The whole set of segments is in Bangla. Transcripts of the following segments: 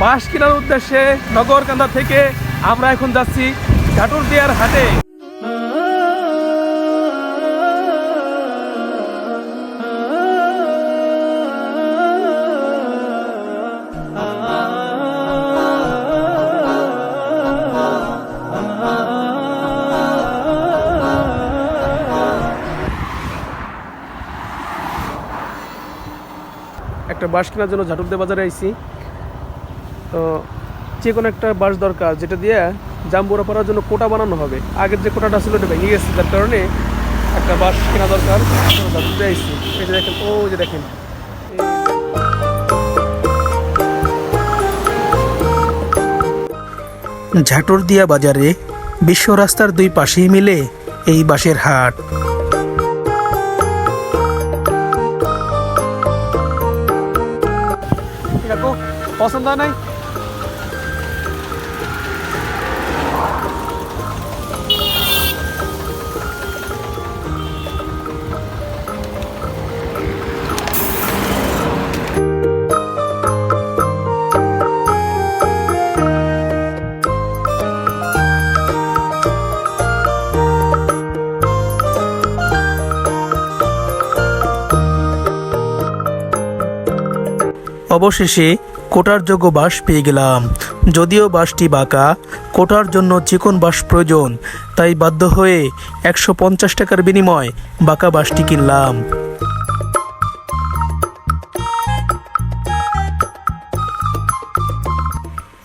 বাঁশ কেনার উদ্দেশ্যে নগরকান্দা থেকে আমরা এখন যাচ্ছি ঝাটুরদিয়ার হাটে। একটা বাঁশ কেনার জন্য ঝাটুরদিয়া বাজারে আইছি। তো যে কোনো একটা বাঁশ দরকার, যেটা দিয়ে জাম্বুরা পড়ার জন্য কোটা বানানো হবে। আগের যে কোটাটা ছিল ওটা ভেঙে গেছে, যার কারণে একটা বাঁশ কেনা দরকার। ঝাটুরদিয়া আইছি। এই যে দেখেন, ও যে দেখেন, ঝাটুরদিয়া বাজারে বিশ্ব রাস্তার দুই পাশেই মিলে এই বাঁশের হাট। পছন্দ নাই? অবশেষে কোটার যোগ্য বাঁশ পেয়ে গেলাম। যদিও বাঁশটি বাঁকা, কোটার জন্য চিকন বাঁশ প্রয়োজন, তাই বাধ্য হয়ে 150 টাকার বিনিময়ে বাঁকা বাঁশটি কিনলাম।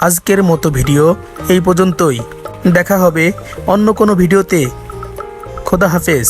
আজকের মতো ভিডিও এই পর্যন্তই। দেখা হবে অন্য কোনো ভিডিওতে। খোদা হাফেজ।